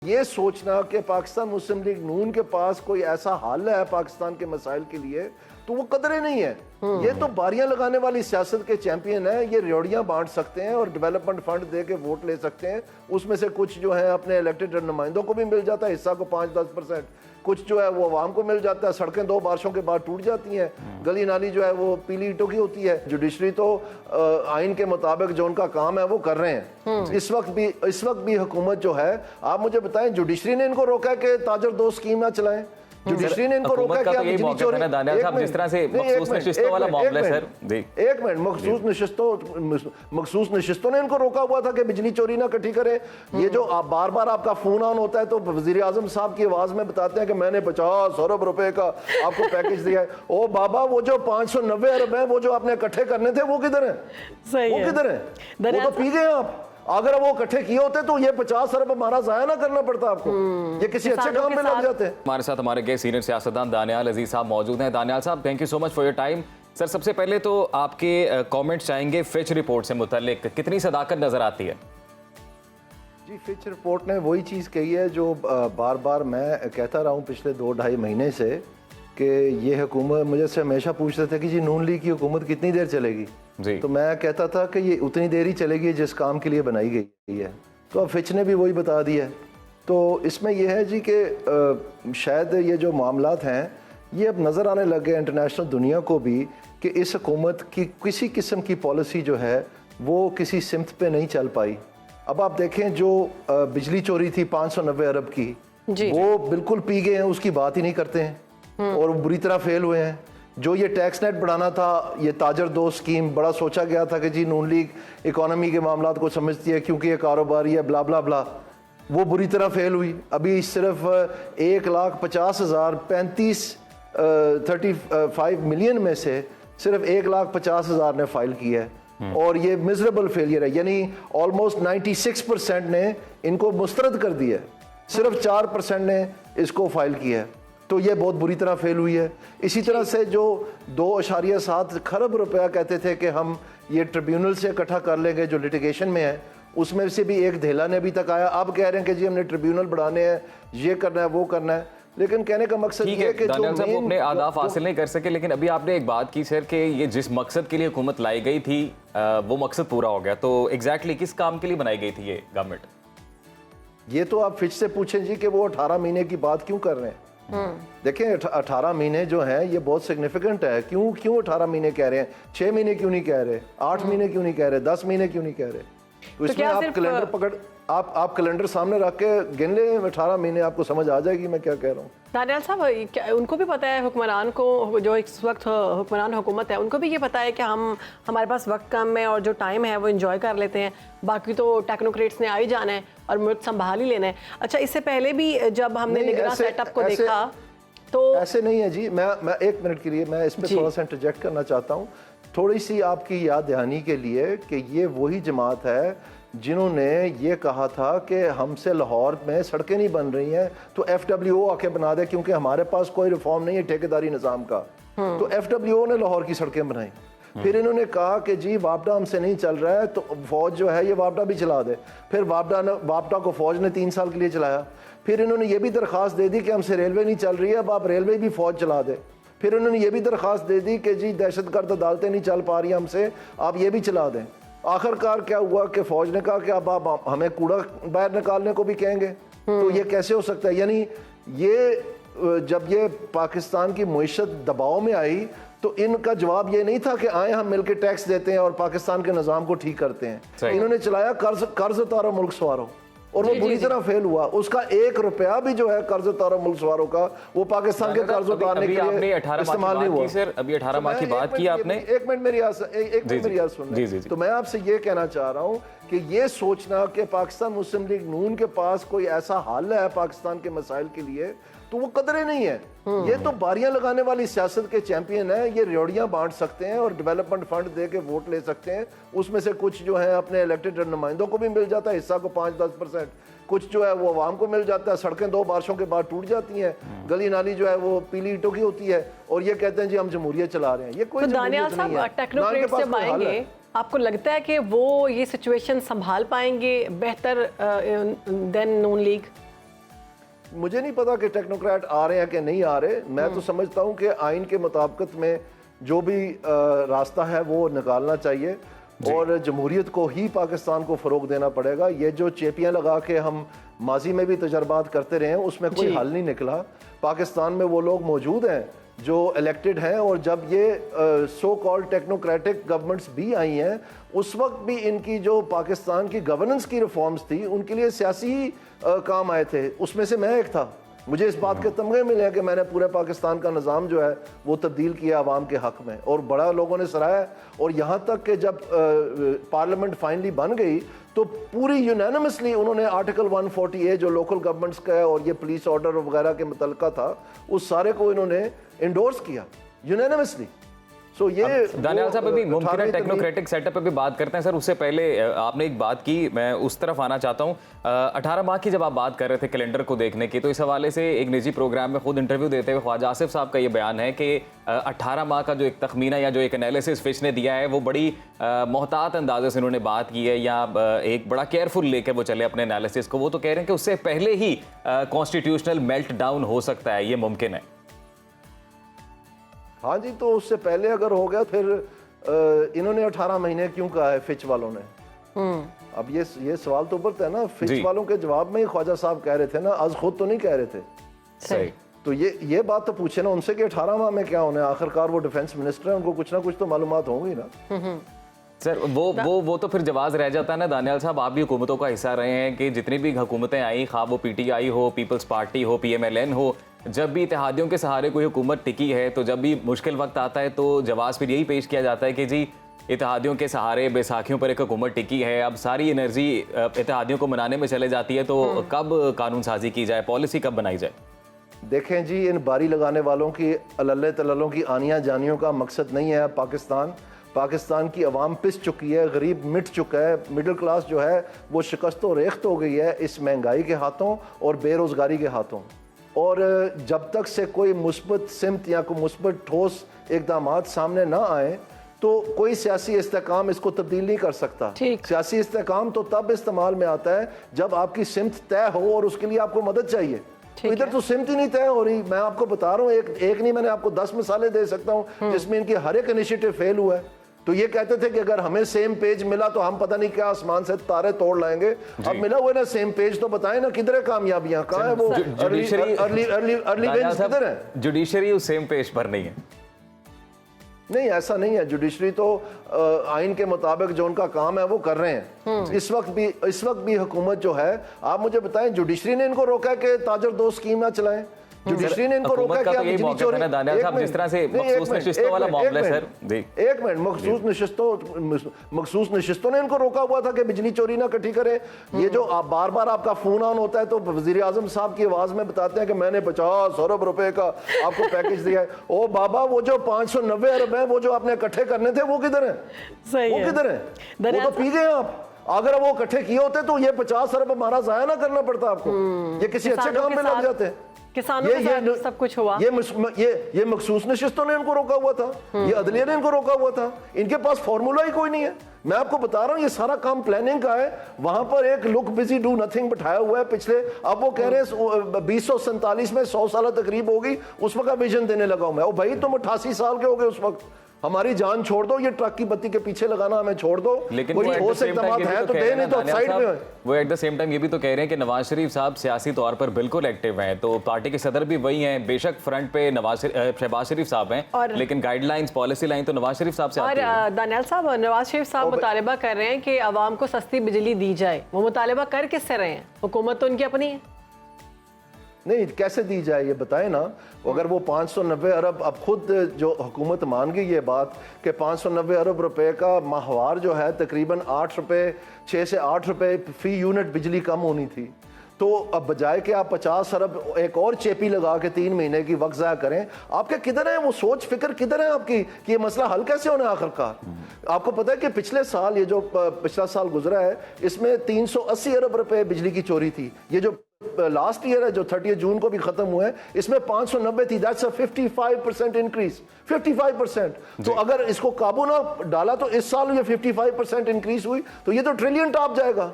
ये सोचना कि पाकिस्तान मुस्लिम लीग नून के पास कोई ऐसा हल है पाकिस्तान के मसाइल के लिए, तो वो कदरें नहीं है। ये तो बारियां लगाने वाली सियासत के चैंपियन है। ये रेवड़ियां बांट सकते हैं और डेवलपमेंट फंड दे के वोट ले सकते हैं। उसमें से कुछ जो है अपने इलेक्टेड नुमाइंदों को भी मिल जाता है, हिस्सा को 5-10%, कुछ जो है वो आवाम को मिल जाता है। सड़कें 2 बारिशों के बाद टूट जाती हैं, गली नाली जो है वो पीली ईंटों की होती है। जुडिशरी तो आइन के मुताबिक जो उनका काम है वो कर रहे हैं। इस वक्त भी हुकूमत जो है, आप मुझे बताएं, जुडिशरी ने इनको रोका कि ताजर दो स्कीम ना चलाएं। जुडिशरी ने इनको रोका कि आप बिजली चोरी, जिस तरह से मखसूस नशिस्तों वाला मामला है सर, एक मिनट, मखसूस नशिस्तों ने इनको रोका हुआ था कि बिजली चोरी ना इकट्ठी करें। ये जो आप बार बार आपका फोन ऑन होता है तो वजीर आजम साहब की आवाज में बताते हैं कि मैंने 50 अरब रुपए का आपको पैकेज दिया है। ओ बाबा, वो जो 590 अरब है वो जो आपने इकट्ठे करने थे वो किधर है? वो किधर है? वो तो पी गए आप। अगर वो इकट्ठे किए होते तो ये 50 अरब हमारा जाया ना करना पड़ता आपको, ये किसी अच्छे काम में लग जाते हैं। हमारे साथ हमारे गेस्ट सीनियर सियासतदान दानियाल अजीज साहब मौजूद हैं। दानियाल साहब, thank you so much for your time. Sir, सबसे पहले तो आपके कमेंट्स चाहेंगे फिच रिपोर्ट से मुतालिक, कितनी सदाकत नजर आती है? जी, फिच रिपोर्ट ने वही चीज़ कही है जो बार बार मैं कहता रहा हूँ पिछले 2-2.5 महीने से, कि ये हुकूमत मुझे से हमेशा पूछते थे कि जी नून लीग की हुकूमत कितनी देर चलेगी जी। तो मैं कहता था कि ये उतनी देर ही चलेगी जिस काम के लिए बनाई गई है। तो अब फिच ने भी वही बता दिया है। तो इसमें यह है जी कि शायद ये जो मामलात हैं ये अब नज़र आने लग गए इंटरनेशनल दुनिया को भी कि इस हुकूमत की किसी किस्म की पॉलिसी जो है वो किसी सिमत पे नहीं चल पाई। अब आप देखें, जो बिजली चोरी थी 590 अरब की, वो बिल्कुल पी गए हैं, उसकी बात ही नहीं करते हैं और बुरी तरह फेल हुए हैं। जो ये टैक्स नेट बढ़ाना था, ये ताजर दो स्कीम, बड़ा सोचा गया था कि जी नून लीग इकोनॉमी के मामलात को समझती है क्योंकि ये कारोबारी है, ब्ला ब्ला ब्ला, वो बुरी तरह फेल हुई। अभी सिर्फ 1,50,000 35 मिलियन में से सिर्फ 1,50,000 ने फाइल किया है और ये मिजरेबल फेलियर है। यानी ऑलमोस्ट 96% ने इनको मुस्तरद कर दिया है, सिर्फ 4% ने इसको फाइल किया है। तो ये बहुत बुरी तरह फेल हुई है। इसी तरह से जो 2.7 खरब रुपया कहते थे कि हम ये ट्रिब्यूनल से इकट्ठा कर लेंगे जो लिटिगेशन में है, उसमें से भी एक धेला ने अभी तक आया। अब कह रहे हैं कि जी हमने ट्रिब्यूनल बढ़ाने हैं, ये करना है, वो करना है। लेकिन कहने का मकसद ये है कि जो अपने आदाफ हासिल नहीं कर सके। लेकिन अभी आपने एक बात की सर कि ये जिस मकसद के लिए हुकूमत लाई गई थी वो मकसद पूरा हो गया, तो एग्जैक्टली किस काम के लिए बनाई गई थी ये गवर्नमेंट? ये तो आप फिच से पूछें जी कि वो 18 महीने की बात क्यों कर रहे हैं। देखें, 18 महीने जो हैं ये बहुत सिग्निफिकेंट है। क्यों 18 महीने कह रहे हैं? 6 महीने क्यों नहीं कह रहे? 8 महीने क्यों नहीं कह रहे? 10 महीने क्यों नहीं कह रहे? तो इसमें आप कैलेंडर पकड़, आप कैलेंडर सामने रख के गिन ले 18 महीने, आपको समझ आ जाएगी मैं क्या कह रहा हूँ। दानियाल साहब, उनको भी पता है, हुक्मरान को, जो इस वक्त हुक्मरान हुकूमत है, उनको भी ये पता है कि हमारे पास वक्त कम है और जो टाइम है वो एंजॉय कर लेते हैं, बाकी तो टेक्नोक्रेट्स ने आ ही जाना है और मुल्क संभाल ही लेना है। अच्छा, इससे पहले भी जब हमने निगरान सेटअप को देखा तो ऐसे नहीं है जी। मैं 1 मिनट के लिए मैं इस पर थोड़ा सा इंटरजेक्ट करना चाहता हूँ, थोड़ी सी आपकी याद दहानी के लिए, कि ये वही जमात है जिन्होंने ये कहा था कि हमसे लाहौर में सड़कें नहीं बन रही हैं तो FWO आके बना दे क्योंकि हमारे पास कोई रिफॉर्म नहीं है ठेकेदारी निज़ाम का। तो FWO ने लाहौर की सड़कें बनाई। फिर इन्होंने कहा कि जी वापडा हमसे नहीं चल रहा है तो फौज जो है ये वापडा भी चला दे। फिर वापडा को फौज ने 3 साल के लिए चलाया। फिर इन्होंने ये भी दरख्वास्त दे दी कि हमसे रेलवे नहीं चल रही है, अब आप रेलवे भी फौज चला दे। फिर इन्होंने ये भी दरख्वास्त दे दी कि जी दहशतगर्द अदालतें नहीं चल पा रही हमसे, आप ये भी चला दें। आखिरकार क्या हुआ कि फौज ने कहा कि अब आप हमें कूड़ा बाहर निकालने को भी कहेंगे, तो ये कैसे हो सकता है? यानी ये जब ये पाकिस्तान की मईशत दबाव में आई तो इनका जवाब ये नहीं था कि आए हम मिलकर टैक्स देते हैं और पाकिस्तान के निज़ाम को ठीक करते हैं। इन्होंने चलाया कर्ज उतारो मुल्क सवारो, और वो बुरी तरह फेल हुआ। उसका 1 रुपया भी जो है कर्ज उतारो मुल्क सवारों का, वो पाकिस्तान के कर्ज उतारने के लिए इस्तेमाल नहीं हुआ। सर, अभी 18 माह की बात की आपने। एक मिनट मेरी बात सुन। तो मैं आपसे ये कहना चाह रहा हूँ कि ये सोचना कि पाकिस्तान मुस्लिम लीग नून के पास कोई ऐसा हल है पाकिस्तान के मसाइल के लिए, तो वो कदरें नहीं है। ये तो बारियां लगाने वाली सियासत के चैंपियन है। ये रेवड़ियां बांट सकते हैं और डेवलपमेंट फंड दे के वोट ले सकते हैं। उसमें से कुछ जो है अपने इलेक्टेड नुमाइंदों को भी मिल जाता है, हिस्सा को 5-10%, कुछ जो है वो आवाम को मिल जाता है। सड़कें 2 बारिशों के बाद टूट जाती हैं, गली नाली जो है वो पीली ईंटों की होती है और ये कहते हैं जी हम जमहूरियत चला रहे हैं। ये कोई दानियाल साहब, टेक्नोक्रेट्स जब आएंगे, आपको लगता है कि वो ये सिचुएशन संभाल पाएंगे बेहतर देन नून लीग? मुझे नहीं पता कि टेक्नोक्रेट आ रहे हैं कि नहीं आ रहे। मैं तो समझता हूं कि आइन के मुताबिकत में जो भी रास्ता है वो निकालना चाहिए और जमहूरियत को ही पाकिस्तान को फ़रोग देना पड़ेगा। ये जो चेपियाँ लगा के हम माजी में भी तजर्बात करते रहे हैं उसमें कोई हल नहीं निकला। पाकिस्तान में वो लोग मौजूद हैं जो इलेक्टेड हैं, और जब ये सो कॉल्ड टेक्नोक्रेटिक गवर्नमेंट्स भी आई हैं उस वक्त भी इनकी जो पाकिस्तान की गवर्नेंस की रिफॉर्म्स थी उनके लिए सियासी ही काम आए थे। उसमें से मैं एक था। मुझे इस बात के तमगे मिले हैं कि मैंने पूरे पाकिस्तान का निज़ाम जो है वो तब्दील किया आवाम के हक़ में, और बड़ा लोगों ने सराहा। और यहाँ तक कि जब पार्लियामेंट फाइनली बन गई तो पूरी यूनानिमसली उन्होंने आर्टिकल 140A जो लोकल गवर्नमेंट्स का है और ये पुलिस ऑर्डर वगैरह के मुतल्लिका था उस सारे को इन्होंने इंडोर्स किया यूनानिमसली। सो ये दानियाल साहब अभी मुमकिन टेक्नोक्रेटिक सेटअप पे भी बात करते हैं सर। उससे पहले आपने एक बात की, मैं उस तरफ आना चाहता हूँ। 18 माह की जब आप बात कर रहे थे कैलेंडर को देखने की, तो इस हवाले से एक निजी प्रोग्राम में खुद इंटरव्यू देते हुए ख्वाजा आसिफ साहब का ये बयान है कि 18 माह का जो एक तखमीना या जो एक एनालिसिस फिच ने दिया है वो बड़ी मोहतात अंदाजे से उन्होंने बात की है, या एक बड़ा केयरफुल लेकर वो चले अपने एनालिसिस को। वो तो कह रहे हैं कि उससे पहले ही कॉन्स्टिट्यूशनल मेल्ट डाउन हो सकता है, ये मुमकिन है। हाँ जी, तो उससे पहले अगर हो गया फिर इन्होंने 18 महीने क्यों कहा है फिच वालों ने? अब ये सवाल तो उभरता है ना। फिच वालों के जवाब में ही ख्वाजा साहब कह रहे थे ना, आज खुद तो नहीं कह रहे थे। सही। तो ये बात तो पूछे ना उनसे कि 18 माह में क्या होना है। आखिरकार वो डिफेंस मिनिस्टर है, उनको कुछ ना कुछ तो मालूमात होंगी ना। सर वो तो फिर जवाब रह जाता है ना दानियाल साहब। आप भी हुकूमतों का हिस्सा रहे हैं कि जितनी भी हुकूमतें आई, खा वो PTI हो, पीपल्स पार्टी हो, PMLN हो, जब भी इत्तेहादियों के सहारे कोई हुकूमत टिकी है तो जब भी मुश्किल वक्त आता है तो जवाब फिर यही पेश किया जाता है कि जी इत्तेहादियों के सहारे बैसाखियों पर एक हुकूमत टिकी है, अब सारी एनर्जी इत्तेहादियों को मनाने में चले जाती है, तो कब कानून साजी की जाए, पॉलिसी कब बनाई जाए? देखें जी, इन बारी लगाने वालों की अल्ले तल्लों की आनियाँ जानियों का मकसद नहीं है। पाकिस्तान की आवाम पिस चुकी है, गरीब मिट चुका है, मिडिल क्लास जो है वो शिकस्त व रेख्त हो गई है इस महंगाई के हाथों और बेरोज़गारी के हाथों। और जब तक से कोई मुस्बत सिमत या कोई मुस्बत ठोस इक़दामात सामने ना आए तो कोई सियासी इस्तेकाम इसको तब्दील नहीं कर सकता। सियासी इस्तेकाम तो तब इस्तेमाल में आता है जब आपकी सिमत तय हो और उसके लिए आपको मदद चाहिए। तो इधर तो सिमत ही नहीं तय हो रही। मैं आपको बता रहा हूँ, एक नहीं, मैंने आपको 10 मिसालें दे सकता हूँ जिसमें इनकी हर एक इनिशिएटिव फेल हुआ है। तो ये कहते थे कि अगर हमें सेम पेज मिला तो हम पता नहीं क्या आसमान से तारे तोड़ लाएंगे। अब मिला हुआ ना सेम पेज, तो बताएं ना किधर है कामयाबियां, कहाँ है वो अर्ली विंस, किधर है? जुडिशरी उस सेम पेज पर नहीं है। नहीं, ऐसा नहीं है। जुडिशरी तो आइन के मुताबिक जो उनका काम है वो कर रहे हैं। इस वक्त भी हुकूमत जो है, आप मुझे बताएं, जुडिशरी ने इनको रोका कि ताजर दो स्कीम ना चलाएं? जुडिशरी ने इनको रोका कि बिजली चोरी, जिस तरह से मखसूस नशिस्तों वाला मामला है सर। एक मिनट, मखसूस नशिस्तों ने इनको रोका हुआ था कि बिजली चोरी ना इकट्ठी करे। ये जो आप बार बार आपका फोन ऑन होता है तो वजीर आजम साहब की आवाज में बताते हैं कि मैंने 50 अरब रुपए का आपको पैकेज दिया है। ओ बाबा, वो जो 590 अरब है वो जो आपने इकट्ठे करने थे वो किधर है? वो किधर है? वो तो पी गए आप। अगर वो इकट्ठे किए होते तो ये 50 अरब हमारा जाया ना करना पड़ता आपको, ये किसी अच्छे काम में लग जाते हैं। किसानों के साथ सब कुछ हुआ। ये मखसूस नशिस्तों ने इनको रोका हुआ था, ये अदलिया ने इनको रोका हुआ था। इनके पास फॉर्मूला ही कोई नहीं है। मैं आपको बता रहा हूँ ये सारा काम प्लानिंग का है। वहां पर एक लुक बिजी डू नथिंग बिठाया हुआ है पिछले, अब वो कह रहे हैं 2047 में 100 साल तकरीब होगी, उस वक्त विजन देने लगा हूं मैं। ओ भाई, तुम 88 साल के हो गए उस वक्त, हमारी जान छोड़ दो, ये ट्रक की बत्ती के पीछे लगाना हमें छोड़ दो। लेकिन कोई ठोस इक़दामात है तो दे, नहीं तो साइड में। वो एट द सेम टाइम ये भी तो कह रहे हैं कि नवाज शरीफ साहब सियासी तौर पर बिल्कुल एक्टिव हैं, तो पार्टी के सदर भी वही हैं। बेशक फ्रंट पे शहबाज शरीफ साहब हैं, लेकिन गाइडलाइंस, पॉलिसी लाइन तो नवाज शरीफ साहब से आती है। और दानियाल साहब, नवाज शरीफ साहब मुतालबा कर रहे हैं कि आवाम को सस्ती बिजली दी जाए। वो मुतालबा कर किससे रहे हैं? हुकूमत तो उनकी अपनी है। नहीं, कैसे दी जाए ये बताएं ना। अगर वो 590 अरब, अब खुद जो हुकूमत मान गई ये बात कि 590 अरब रुपए का माहवार जो है तकरीबन 8 रुपए, 6 से 8 रुपए फी यूनिट बिजली कम होनी थी, तो अब बजाय कि आप 50 अरब एक और चेपी लगा के 3 महीने की वक्त ज़ाया करें, आपके किधर है वो सोच फिक्र, किधर है आपकी कि ये मसला हल कैसे होना है आखिरकार? आपको पता है कि पिछले साल, ये जो पिछला साल गुजरा है, इसमें 380 अरब रुपए बिजली की चोरी थी। ये जो लास्ट ईयर है जो 30 जून को भी खत्म हुआ है, इसमें 590 थी। That's a 55% increase, 55%। तो अगर इसको काबू ना डाला तो इस साल ये 55% इंक्रीज हुई, तो ये तो ट्रिलियन टॉप जाएगा।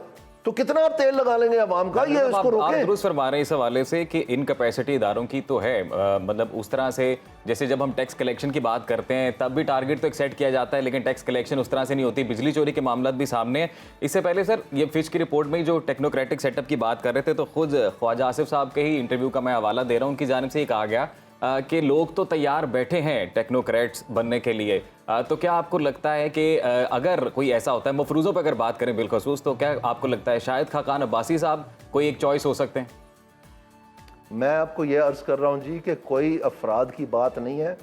तो कितना आप तेल लगा लेंगे आवाम का, ये इसको आप रोकें। दुरुस्त फरमा रहे हैं इस हवाले से कि इनकैपेसिटी इदारों की तो है, मतलब उस तरह से जैसे जब हम टैक्स कलेक्शन की बात करते हैं तब भी टारगेट तो एक सेट किया जाता है, लेकिन टैक्स कलेक्शन उस तरह से नहीं होती। बिजली चोरी के मामला भी सामने है। इससे पहले सर ये फिच की रिपोर्ट में जो टेक्नोक्रेटिक सेटअप की बात कर रहे थे, तो खुद ख्वाजा आसिफ साहब के ही इंटरव्यू का मैं हवाला दे रहा हूँ, उनकी जानिब से ये कहा गया कि लोग तो तैयार बैठे हैं टेक्नोक्रेट्स बनने के लिए। तो क्या आपको लगता है कि अगर कोई ऐसा होता है, मफरूज़ों पर अगर बात करें बिलखसूस, तो क्या आपको लगता है शायद खाकान अब्बासी साहब कोई एक चॉइस हो सकते हैं? मैं आपको यह अर्ज कर रहा हूँ जी कि कोई अफराद की बात नहीं है।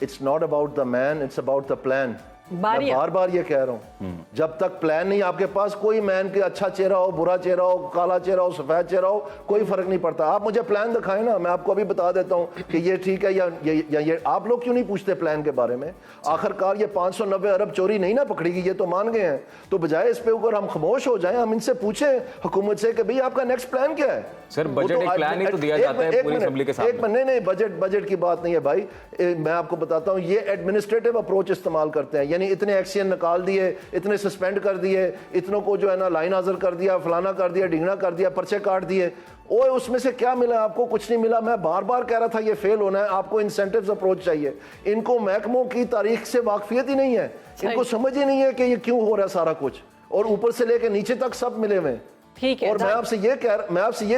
It's not about the man, it's about the plan. मैं बार बार ये कह रहा हूँ, जब तक प्लान नहीं आपके पास, कोई मैन के अच्छा चेहरा हो, बुरा चेहरा हो, काला चेहरा हो, सफेद चेहरा हो, कोई फर्क नहीं पड़ता। आप मुझे प्लान दिखाएं ना, मैं आपको अभी बता देता हूँ कि ये ठीक है या ये। आप लोग क्यों नहीं पूछते प्लान के बारे में? आखिरकार ये 590 अरब चोरी नहीं ना पकड़ेगी, ये तो मान गए हैं। तो बजाय इस पे ऊपर हम खामोश हो जाएं, हम इनसे पूछें हुकूमत से कि भाई आपका नेक्स्ट प्लान क्या है। सर बजट एक प्लान ही तो दिया जाता है पूरी असेंबली के सामने। नहीं, बजट की बात नहीं है भाई। मैं आपको बताता हूँ, ये एडमिनिस्ट्रेटिव अप्रोच इस्तेमाल करते हैं, यानी इतने एक्शन निकाल दिए, इतने सस्पेंड कर दिए, इतनों को जो है ना लाइन हाजिर कर दिया, फलाना कर दिया, ढिंगना कर दिया, पर्चे काट दिए। ओए उसमें से क्या मिला आपको? कुछ नहीं मिला। मैं बार बार कह रहा था ये फेल होना है। आपको इंसेंटिव्स अप्रोच चाहिए। इनको महकमों की तारीख से वाकफियत ही नहीं है, इनको समझ ही नहीं है कि ये क्यों हो रहा है सारा कुछ, और ऊपर से लेकर नीचे तक सब मिले हुए। ठीक है। और मैं आपसे ये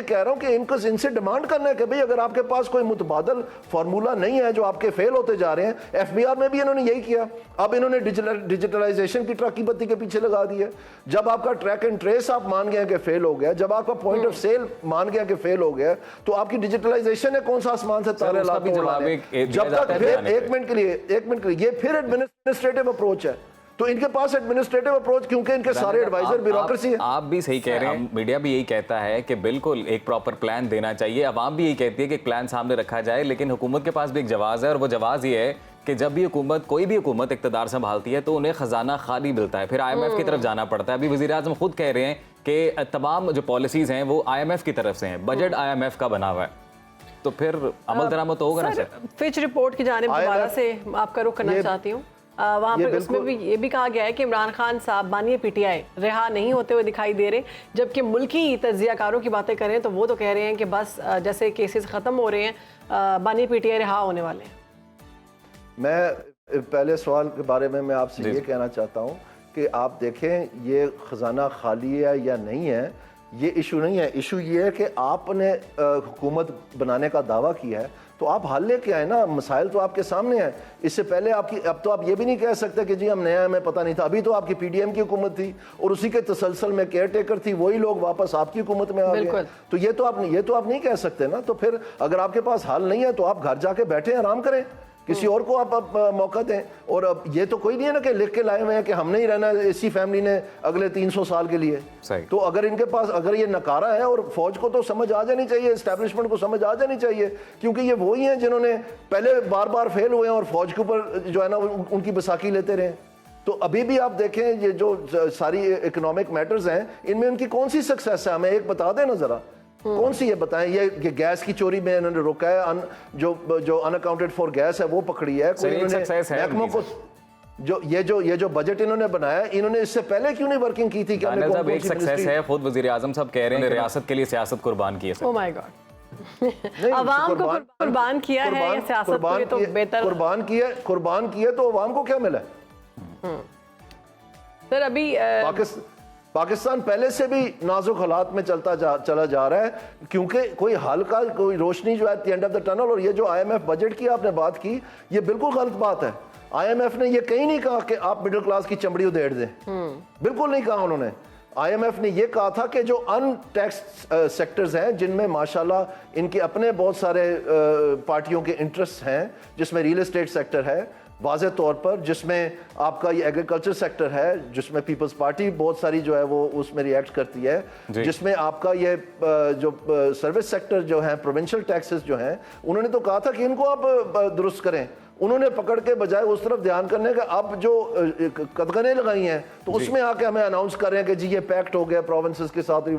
कह रहा हूं कि इनसे डिमांड करना है कि भाई अगर आपके पास कोई मुतबादल फार्मूला नहीं है, जो आपके फेल होते जा रहे हैं। एफबीआर में भी इन्होंने यही किया। अब इन्होंने डिजिटलाइजेशन की ट्रक की बत्ती के पीछे लगा दी है। जब आपका ट्रैक एंड ट्रेस आप मान गए कि फेल हो गया, जब आपका पॉइंट ऑफ सेल मान गया कि फेल हो गया, तो आपकी डिजिटलाइजेशन है कौन सा आसमान से तारे लाते हैं? जब तक फिर एक मिनट के लिए ये फिर एडमिनिस्ट्रेटिव अप्रोच है। तो इनके पास एडमिनिस्ट्रेटिव अप्रोच, क्योंकि इनके सारे एडवाइजर ब्यूरोक्रेसी है। आप भी सही कह रहे हैं, मीडिया भी यही कहता है कि बिल्कुल एक प्रॉपर प्लान देना चाहिए, अवाम भी यही कहती है कि प्लान सामने रखा जाए, लेकिन हुकूमत के पास भी एक जवाब है, और वो जवाब ये है कि जब भी हुकूमत, कोई भी हुकूमत इक़्तिदार संभालती है तो उन्हें खजाना खाली मिलता है, फिर IMF की तरफ जाना पड़ता है। अभी वज़ीर आज़म खुद कह रहे हैं कि तमाम जो पॉलिसीज़ हैं वो IMF की तरफ से हैं, बजट IMF का बना हुआ है, तो फिर अमल दरामद तो होगा ना सर? फिच रिपोर्ट की जानिब दोबारा से आपका रुख करना चाहती हूँ। वहाँ पर उसमें भी ये भी कहा गया है कि इमरान खान साहब बानी PTI रिहा नहीं होते हुए दिखाई दे रहे, जबकि मुल्की तज्जियाकारों की बातें करें तो वो तो कह रहे हैं कि बस जैसे केसेस ख़त्म हो रहे हैं, बानी PTI रिहा होने वाले हैं। मैं पहले सवाल के बारे में मैं आपसे ये कहना चाहता हूँ कि आप देखें ये खजाना खाली है या नहीं है, ये इशू नहीं है। इशू ये है कि आपने हुकूमत बनाने का दावा किया है, तो आप हल लेके आए ना। मसाइल तो आपके सामने हैं। इससे पहले अब तो आप ये भी नहीं कह सकते कि जी हम नया, हमें पता नहीं था। अभी तो आपकी PDM की हुकूमत थी और उसी के तसलसल में केयर टेकर थी, वही लोग वापस आपकी हुकूमत में आ गए। तो ये तो आप नहीं कह सकते ना। तो फिर अगर आपके पास हल नहीं है तो आप घर जाके बैठे आराम करें, किसी और को आप मौका दें। और अब ये तो कोई नहीं है ना कि लिख के लाए हुए हैं कि हमने ही रहना है इसी फैमिली ने अगले 300 साल के लिए। तो अगर इनके पास अगर ये नकारा है, और फौज को तो समझ आ जानी चाहिए, एस्टैब्लिशमेंट को समझ आ जानी चाहिए, क्योंकि ये वही हैं जिन्होंने पहले बार बार फेल हुए हैं और फौज के ऊपर जो है ना उनकी बैसाखी लेते रहे। तो अभी भी आप देखें ये जो सारी इकोनॉमिक मैटर्स हैं, इनमें उनकी कौन सी सक्सेस है? हमें एक बता दें ना जरा, कौन सी ये बताएं। ये गैस की चोरी में इन्होंने रोका है, जो अनअकाउंटेड फॉर गैस है वो पकड़ी है। कोई महकमों को ये जो बजट इन्होंने बनाया, इन्होंने इससे पहले क्यों नहीं वर्किंग की थी? एक सक्सेस है, खुद वजीर आजम साहब कह रहे हैं रियासत के लिए सियासत कुर्बान की है। ओह माय गॉड, अवाम को कुर्बान किया है या सियासत को? ये तो बेहतर कुर्बान किया तो अवाम को क्या मिला? सर अभी पाकिस्तान पहले से भी नाजुक हालात में चला जा रहा है, क्योंकि कोई हल का कोई रोशनी जो है at the end of the tunnel. और ये जो IMF बजट की आपने बात की, ये बिल्कुल गलत बात है। IMF ने ये कहीं नहीं कहा कि आप मिडिल क्लास की चमड़ी उधेड़ दें, बिल्कुल नहीं कहा उन्होंने। IMF ने ये कहा था कि जो अनटैक्स्ड सेक्टर्स हैं, जिनमें माशाल्लाह इनके अपने बहुत सारे पार्टियों के इंटरेस्ट हैं, जिसमें रियल एस्टेट सेक्टर है वाज़े तौर पर, जिसमें आपका ये एग्रीकल्चर सेक्टर है, जिसमें पीपल्स पार्टी बहुत सारी जो है वो उसमें रिएक्ट करती है, जिसमें आपका ये जो सर्विस सेक्टर जो है, प्रोविंशियल टैक्सेस जो हैं, उन्होंने तो कहा था कि इनको आप दुरुस्त करें। उन्होंने पकड़ के बजाय उस तरफ ध्यान करने का अब जो कदगने लगाई हैं, तो उसमें आके हमें अनाउंस कर रहे हैं कि जी ये पैक्ट हो गया प्रोविंसेस के साथ।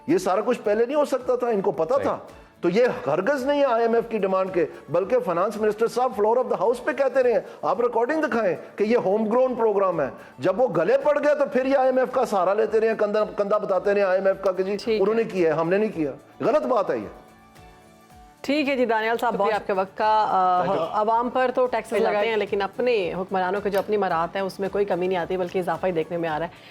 ये सारा कुछ पहले नहीं हो सकता था, इनको पता था। तो ये हरगज नहीं है IMF की डिमांड के, बल्कि फाइनेंस मिनिस्टर साहब फ्लोर ऑफ द हाउस पे कहते रहे हैं, आप रिकॉर्डिंग दिखाएं कि ये होम ग्रोन प्रोग्राम है। जब वो गले पड़ गया तो फिर ये IMF का सहारा लेते रहे, कंधा बताते रहे IMF का कि जी उन्होंने किया है, हमने नहीं किया। गलत बात है ये। ठीक है जी दानियाल साहब, बहुत आपके वक्त का आवाम पर तो टैक्सेस लगाते हैं, लेकिन अपने हुक्मरानों के जो अपनी मराहत है उसमें कोई कमी नहीं आती, बल्कि इजाफा ही देखने में आ रहा है।